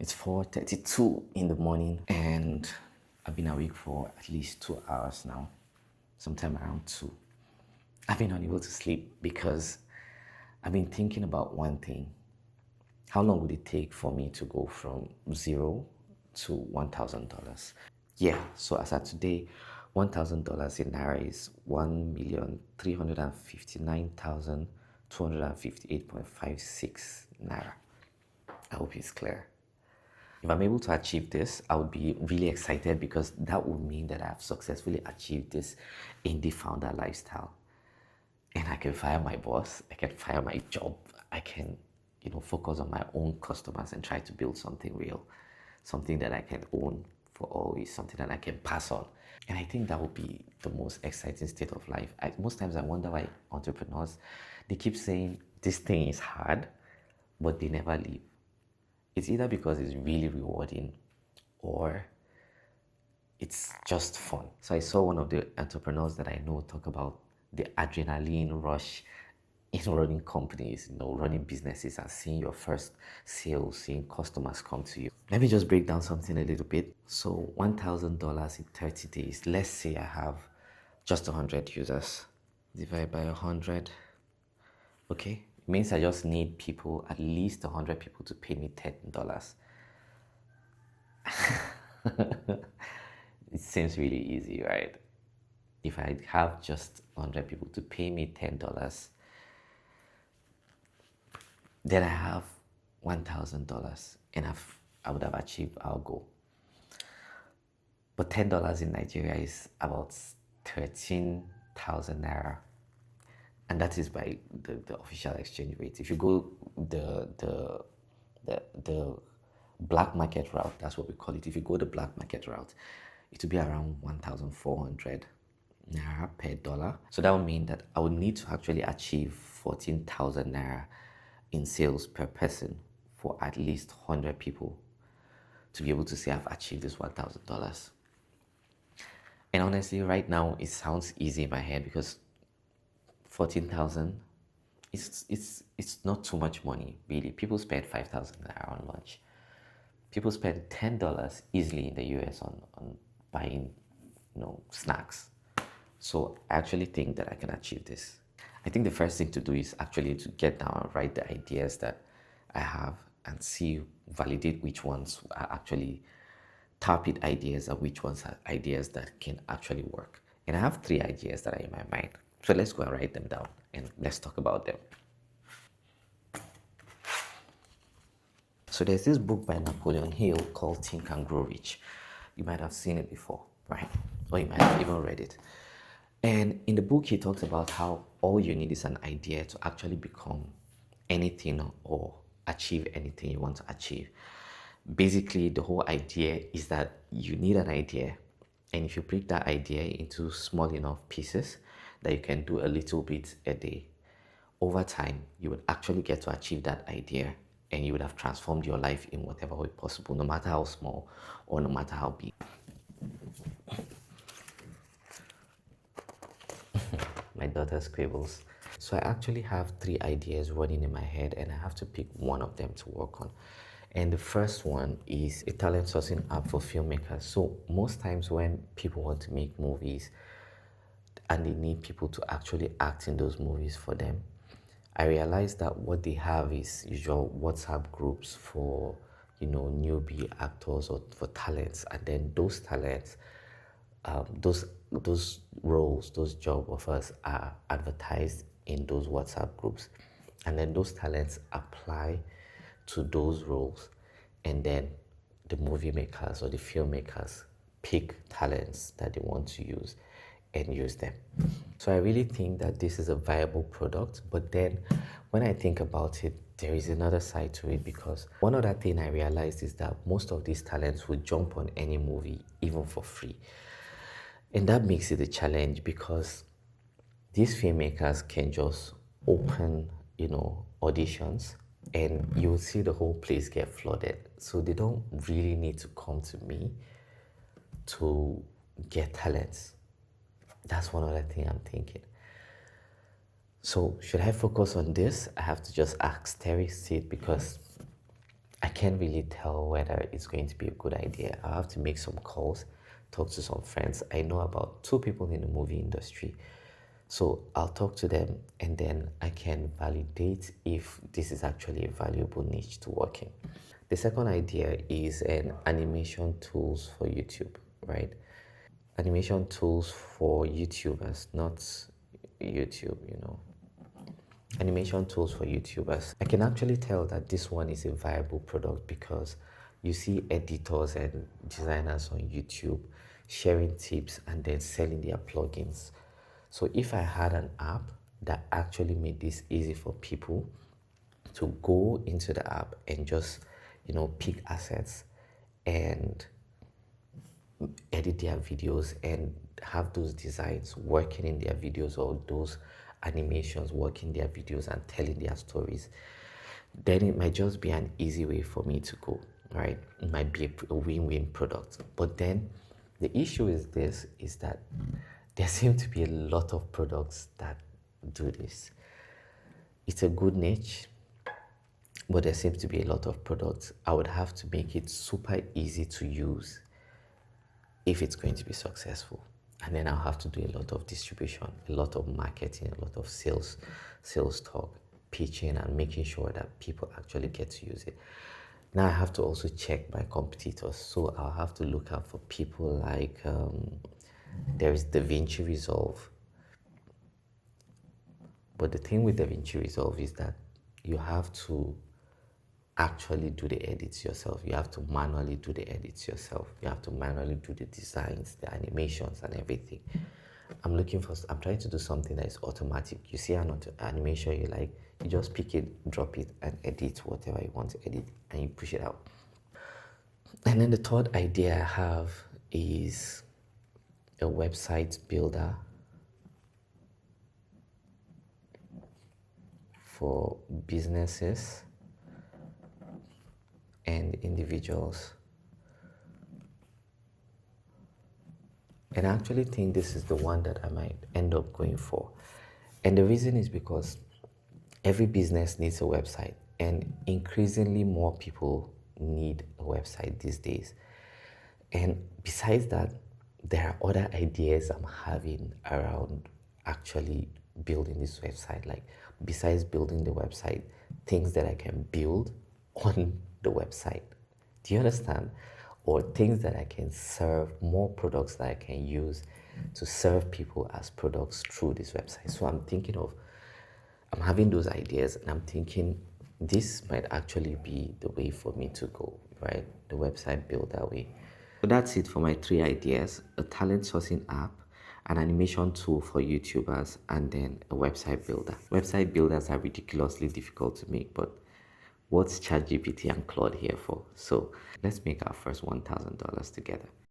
It's 4:32 in the morning and I've been awake for at least 2 hours now, sometime around 2. I've been unable to sleep because I've been thinking about one thing. How long would it take for me to go from zero to $1,000? Yeah, so as of today, $1,000 in Naira is 1,359,258.56 Naira. I hope it's clear. If I'm able to achieve this, I would be really excited because that would mean that I've successfully achieved this indie founder lifestyle. And I can fire my boss, I can fire my job, I can, focus on my own customers and try to build something real, something that I can own for always, something that I can pass on. And I think that would be the most exciting state of life. Most times I wonder why entrepreneurs, they keep saying this thing is hard, but they never leave. It's either because it's really rewarding or it's just fun. So I saw one of the entrepreneurs that I know talk about the adrenaline rush in running companies, running businesses and seeing your first sales, seeing customers come to you. Let me just break down something a little bit. So $1,000 in 30 days. Let's say I have just 100 users. Divide by 100. Okay, it means I just need people, at least 100 people to pay me $10. It seems really easy, right? If I have just 100 people to pay me $10, then I have $1,000 and I would have achieved our goal. But $10 in Nigeria is about 13,000 Naira. And that is by the official exchange rate. If you go the black market route, that's what we call it. If you go the black market route, it will be around 1,400 Naira per dollar. So that would mean that I would need to actually achieve 14,000 Naira in sales per person for at least 100 people to be able to say I've achieved this $1,000. And honestly, right now it sounds easy in my head because 14,000, it's not too much money, really. People spend 5,000 Naira on lunch. People spend $10 easily in the US on buying, snacks. So I actually think that I can achieve this. I think the first thing to do is actually to get down and write the ideas that I have and validate which ones are actually target ideas and which ones are ideas that can actually work. And I have 3 ideas that are in my mind. So let's go and write them down and let's talk about them. So there's this book by Napoleon Hill called Think and Grow Rich. You might have seen it before, right? Or you might have even read it. And in the book, he talks about how all you need is an idea to actually become anything or achieve anything you want to achieve. Basically, the whole idea is that you need an idea. And if you break that idea into small enough pieces that you can do a little bit a day, over time, you would actually get to achieve that idea and you would have transformed your life in whatever way possible, no matter how small or no matter how big. My daughter scribbles. So I actually have 3 ideas running in my head and I have to pick one of them to work on. And the first one is a talent sourcing app for filmmakers. So most times when people want to make movies and they need people to actually act in those movies for them, I realized that what they have is usual WhatsApp groups for, newbie actors or for talents. And then those talents, those roles, those job offers are advertised in those WhatsApp groups. And then those talents apply to those roles. And then the movie makers or the filmmakers pick talents that they want to use and use them. So I really think that this is a viable product. But then when I think about it, there is another side to it, because one other thing I realized is that most of these talents would jump on any movie, even for free. And that makes it a challenge because these filmmakers can just open, auditions and you'll see the whole place get flooded. So they don't really need to come to me to get talents. That's one other thing I'm thinking. So should I focus on this? I have to just ask Terry Seed because I can't really tell whether it's going to be a good idea. I have to make some calls, talk to some friends. I know about two people in the movie industry. So I'll talk to them and then I can validate if this is actually a valuable niche to work in. The second idea is an animation tools for YouTube, right? Animation tools for YouTubers, not YouTube, animation tools for YouTubers. I can actually tell that this one is a viable product because you see editors and designers on YouTube sharing tips and then selling their plugins. So if I had an app that actually made this easy for people to go into the app and just, pick assets and edit their videos and have those designs working in their videos or those animations working in their videos and telling their stories, then it might just be an easy way for me to go, right? It might be a win-win product. But then the issue is that there seem to be a lot of products that do this. It's a good niche, but there seems to be a lot of products. I would have to make it super easy to use if it's going to be successful. And then I'll have to do a lot of distribution, a lot of marketing, a lot of sales talk, pitching, and making sure that people actually get to use it. Now I have to also check my competitors. So I'll have to look out for people like there is DaVinci Resolve. But the thing with DaVinci Resolve is that you have to actually do the edits yourself. You have to manually do the edits yourself. You have to manually do the designs, the animations, and everything. I'm trying to do something that is automatic. You see an animation you like, you just pick it, drop it, and edit whatever you want to edit, and you push it out. And then the third idea I have is a website builder for businesses and individuals. And I actually think this is the one that I might end up going for. And the reason is because every business needs a website, and increasingly more people need a website these days. And besides that, there are other ideas I'm having around actually building this website. Like, besides building the website, things that I can build on the website. Do you understand? Or things that I can serve, more products that I can use to serve people as products through this website. So I'm having those ideas and I'm thinking this might actually be the way for me to go, right? The website builder way. So that's it for my 3 ideas: a talent sourcing app, an animation tool for YouTubers, and then a website builder. Website builders are ridiculously difficult to make, but what's ChatGPT and Claude here for? So let's make our first $1,000 together.